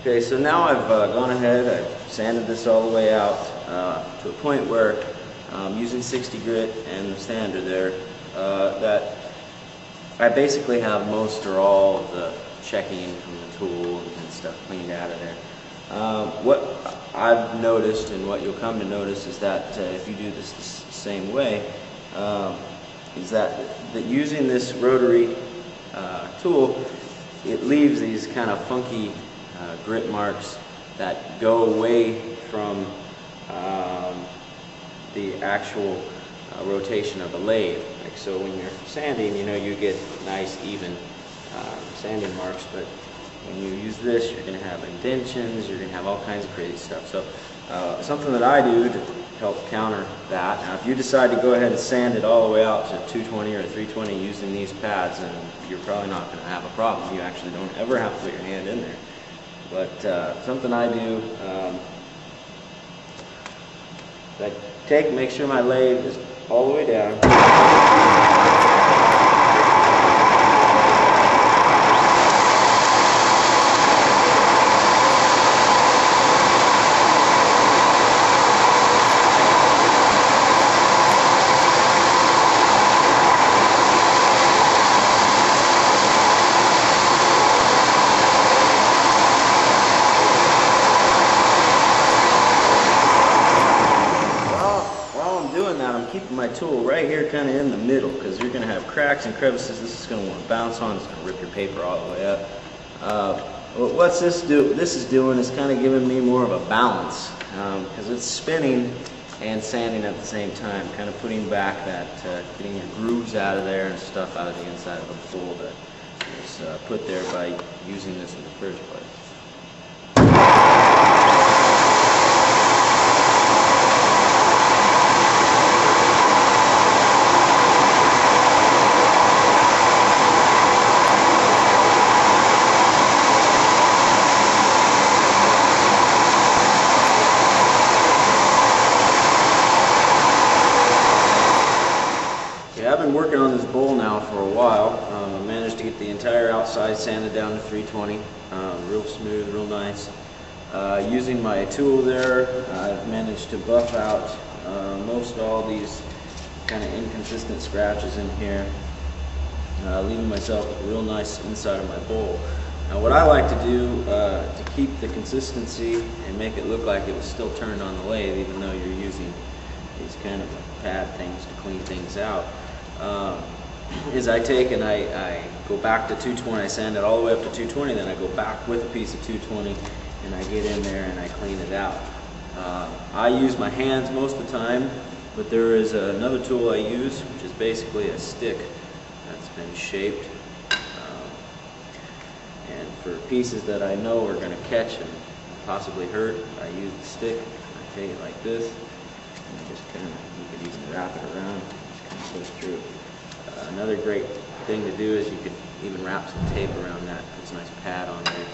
Okay, so now I've gone ahead, I've sanded this all the way out to a point where I'm using 60 grit and the sander there, that I basically have most or all of the checking from the tool and stuff cleaned out of there. What I've noticed and what you'll come to notice is that if you do this the same way, is that using this rotary tool, it leaves these kind of funky grit marks that go away from the actual rotation of the lathe. Like so when you're sanding, you know, you get nice even sanding marks, but when you use this, you're going to have indentions, you're going to have all kinds of crazy stuff. So something that I do to help counter that, now if you decide to go ahead and sand it all the way out to 220 or 320 using these pads, then you're probably not going to have a problem. You actually don't ever have to put your hand in there. But something I do, make sure my lathe is all the way down. Keeping my tool right here kind of in the middle, because you're going to have cracks and crevices. This is going to want to bounce on, it's going to rip your paper all the way up. What's this is doing is kind of giving me more of a balance, because it's spinning and sanding at the same time, kind of putting back that, getting your grooves out of there and stuff out of the inside of the tool that was put there by using this in the first place. I've been working on this bowl now for a while. I managed to get the entire outside sanded down to 320, real smooth, real nice. Using my tool there, I've managed to buff out most all these kind of inconsistent scratches in here, leaving myself a real nice inside of my bowl. Now what I like to do to keep the consistency and make it look like it was still turned on the lathe, even though you're using these kind of pad things to clean things out, is I take and I go back to 220, I sand it all the way up to 220, then I go back with a piece of 220 and I get in there and I clean it out. I use my hands most of the time, but there is another tool I use, which is basically a stick that's been shaped, and for pieces that I know are going to catch and possibly hurt, I use the stick. I take it like this, and I just kind of, you could even wrap it around. Push through. Another great thing to do is you could even wrap some tape around that. Puts a nice pad on there.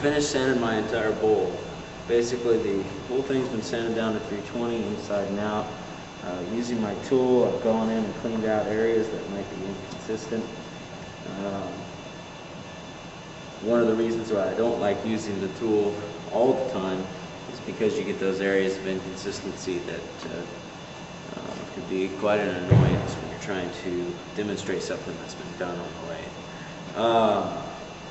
Finished sanding my entire bowl. Basically the whole thing's been sanded down to 320 inside and out. Using my tool, I've gone in and cleaned out areas that might be inconsistent. One of the reasons why I don't like using the tool all the time is because you get those areas of inconsistency that could be quite an annoyance when you're trying to demonstrate something that's been done on the lathe.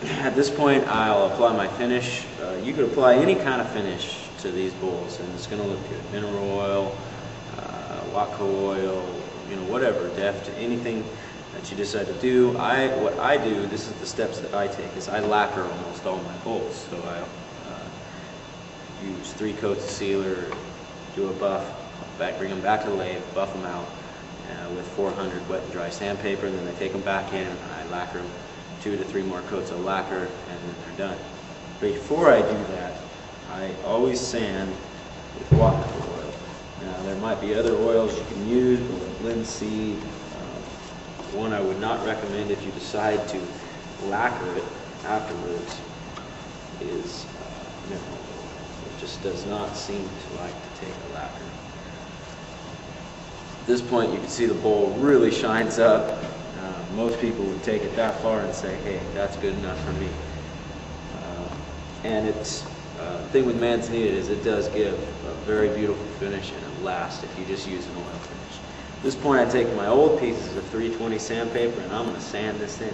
At this point, I'll apply my finish. You could apply any kind of finish to these bowls, and it's going to look good. Mineral oil, Watco oil, whatever, Deft, anything that you decide to do. What I do, this is the steps that I take, is I lacquer almost all my bowls. So I use 3 coats of sealer, do a buff, bring them back to the lathe, buff them out with 400 wet and dry sandpaper, and then I take them back in and I lacquer them 2 to 3 more coats of lacquer, and then they're done. Before I do that, I always sand with Watco oil. Now there might be other oils you can use, but linseed, one I would not recommend if you decide to lacquer it afterwards is mineral oil. It just does not seem to like to take a lacquer. At this point you can see the bowl really shines up. Most people would take it that far and say, hey, that's good enough for me. And it's the thing with manzanita is it does give a very beautiful finish, and it lasts if you just use an oil finish. At this point I take my old pieces of 320 sandpaper and I'm going to sand this in.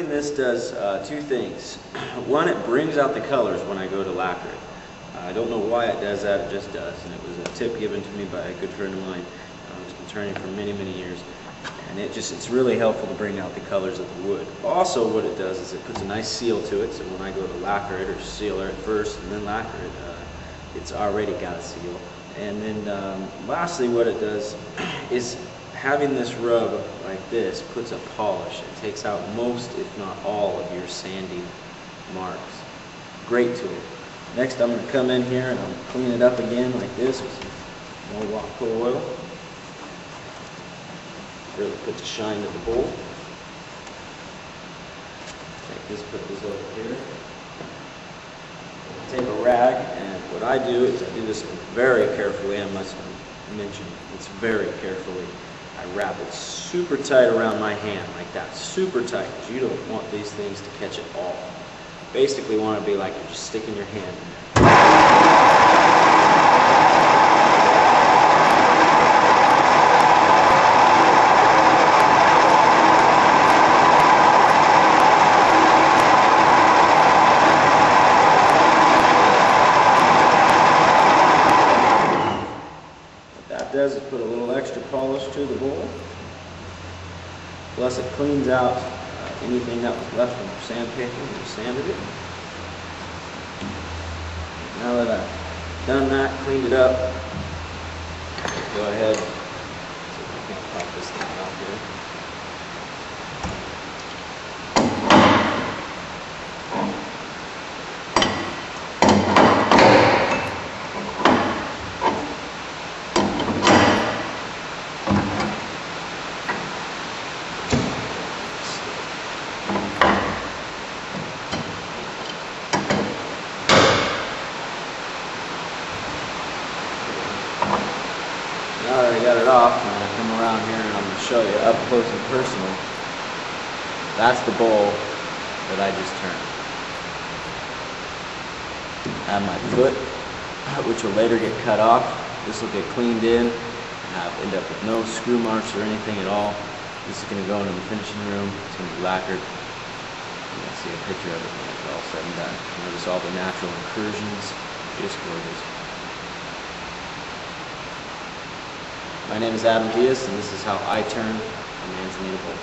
This does 2 things. One, it brings out the colors when I go to lacquer it. I don't know why it does that, it just does. And it was a tip given to me by a good friend of mine who's been turning for many, many years. And it's really helpful to bring out the colors of the wood. Also, what it does is it puts a nice seal to it, so when I go to lacquer it or sealer it first and then lacquer it, it's already got a seal. And then lastly, what it does is having this rub like this puts a polish. It takes out most, if not all, of your sanding marks. Great tool. Next, I'm going to come in here and I'm going to clean it up again like this with some more Watco oil. Really puts a shine to the bowl. Take this, put this over here. Take a rag, and what I do is I do this very carefully. I must mention it's very carefully. I wrap it super tight around my hand like that, super tight, because you don't want these things to catch it all. Basically want to be like you're just sticking your hand in there. Does is put a little extra polish to the bowl, plus it cleans out anything that was left from your sandpaper when you sanded it. Now that I've done that, cleaned it up, go ahead, see if I can't pop this thing out here. Now that I got it off, I'm going to come around here and I'm going to show you up close and personal. That's the bowl that I just turned. I have my foot, which will later get cut off. This will get cleaned in and end up with no screw marks or anything at all. This is going to go into the finishing room. It's going to be lacquered. You're going to see a picture of it when it's all said and done. Notice all the natural incursions. Just gorgeous. My name is Adam Diaz, and this is how I turn a manzanita bowl.